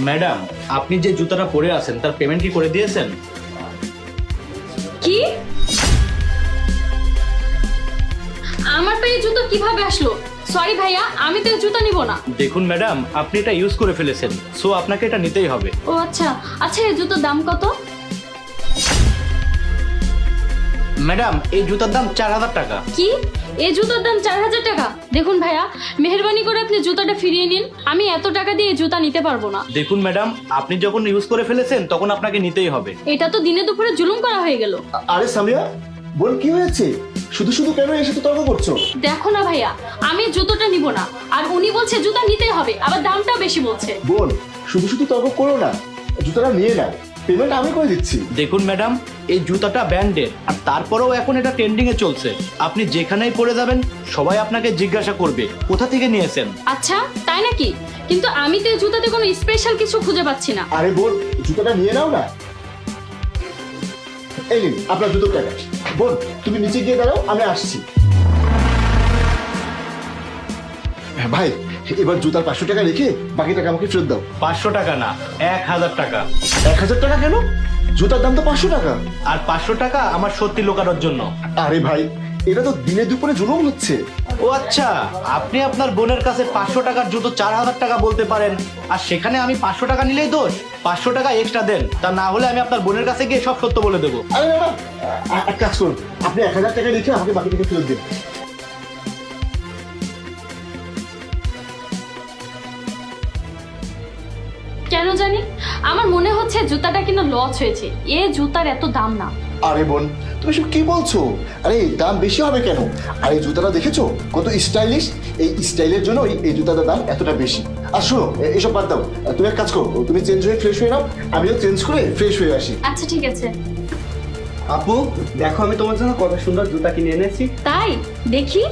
Madam, আপনি যে জুতাটা পরে আছেন তার পেমেন্ট কি করে দিয়েছেন? কি? আমার পায়ে জুতো কিভাবে আসলো? সরি ভাইয়া, আমি তো এই জুতো নিব না। দেখুন ম্যাডাম, আপনি এটা ইউজ করে ফেলেছেন, সো আপনাকে এটা নিতেই হবে। ও আচ্ছা আচ্ছা, এই জুতোর দাম কত? ম্যাডাম, এই জুতার দাম 4000 টাকা। কি? এই জুতোর দাম 4000 টাকা? দেখুন ভাইয়া, মেহেরবানি করে আপনি জুতাটা ফিরিয়ে নিন। আমি এত টাকা দিয়ে এই জুতা নিতে পারবো না। দেখুন ম্যাডাম, আপনি যখন ইউজ করে ফেলেছেন তখন আপনাকে নিতেই হবে। এটা তো দিনে দুপুরে জুলুম করা হয়ে গেল। আরে সামিয়া, বল কি হয়েছে? শুধু শুধু কেন এসে তো তর্ক করছো? দেখো না ভাইয়া, আমি জুতোটা নিব না, আর উনি বলছে জুতা নিতেই হবে, আবার দামটাও বেশি বলছে। বোন, শুধু শুধু তর্ক করো না, জুতোটা নিয়ে নাও, পেমেন্ট আমি করে দিচ্ছি। দেখুন ম্যাডাম, এই জুতাটা ব্র্যান্ডের, আর তারপরেও এখন এটা ট্রেন্ডিং এ চলছে। আপনি যেখানেই পরে যাবেন সবাই আপনাকে জিজ্ঞাসা করবে কোথা থেকে নিয়েছেন। আচ্ছা তাই নাকি? কিন্তু আমি তো এই জুতাতে কোনো স্পেশাল কিছু খুঁজে পাচ্ছি না। আরে বোন, জুতোটা নিয়ে নাও না। এই নিন আপনার জুতোর টাকা। বোন, তুমি নিচে গিয়ে দাঁড়াও, আমি আসছি। হ্যাঁ ভাই, এবার জুতার 500 টাকা রেখে বাকি টাকা আমাকে ফেরত দাও। 500 টাকা না, 1000 টাকা। 1000 টাকা কেন? জুতার দাম তো 500 টাকা। আর 500 টাকা আমার সত্যি লোকানোর জন্য। আরে ভাই, এটা তো দিনে দুপুরে জুলুম হচ্ছে। ও আচ্ছা, আপনি আপনার বোনের কাছে 500 টাকার জুতো 4000 টাকা বলতে পারেন, আর সেখানে আমি 500 টাকা নিলেই দোষ? 500 টাকা এক্সট্রা দেন, তা না হলে আমি আপনার বোনের কাছে গিয়ে সব সত্য বলে দেবো। আরে না না, এক কাজ করুন, আপনি 1000 টাকা রেখে আমাকে বাকি টাকা ফেরত দিন। কেন জানি আমার মনে হচ্ছে জুতাটা কিনা লস হয়েছে। এ জুতার এত দাম না। আরে বোন, তুমি সব কি বলছো? আরে দাম বেশি হবে কেন? আর এই জুতাটা দেখেছো কত স্টাইলিশ? এই স্টাইলের জন্য এই জুতাটার দাম এতটা বেশি। আর শোনো, এসব বাদ দাও, তুমি এক কাজ করো, তুমি চেঞ্জ হয়ে ফ্রেশ হয়ে নাও, আমিও চেঞ্জ করে ফ্রেশ হয়ে আসি। আচ্ছা ঠিক আছে। আপু, দেখো আমি তোমার জন্য কত সুন্দর জুতা কিনে এনেছি। তাই? দেখি।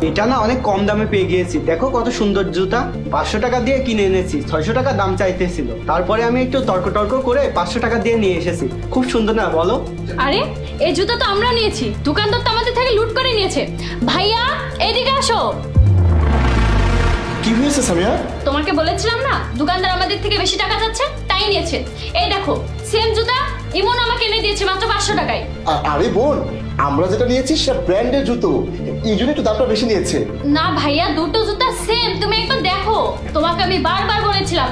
এটা না অনেক কম দামে পেয়ে গিয়েছি। দেখো কত সুন্দর জুতা। 500 টাকা দিয়ে কিনে এনেছি, 600 টাকা দাম চাইতেছিল। তারপরে আমি একটু তর্ক করে 500 টাকা দিয়ে নিয়ে এসেছি। খুব সুন্দর না বলো? আরে এই জুতা তো আমরা নিয়েছি, দোকানদার তো আমাদের থেকে লুট করে নিয়েছে। ভাইয়া এদিকে আসো। কি হয়েছে সামিয়া? তোমাকে বলেছিলাম না দোকানদার আমাদের থেকে বেশি টাকা যাচ্ছে, তাই নিয়েছে। এই দেখো সেম জুতা ইমন আমাকে এনে দিয়েছে মাত্র 500 টাকায়। আরে বোন, আমরা যেটা নিয়েছি সেটা ব্র্যান্ডের জুতো, এই জন্য একটু দামটা বেশি নিয়েছে। না ভাইয়া, দুটো জুতা সেম, তুমি একবার দেখো। তোমাকে আমি বারবার বলেছিলাম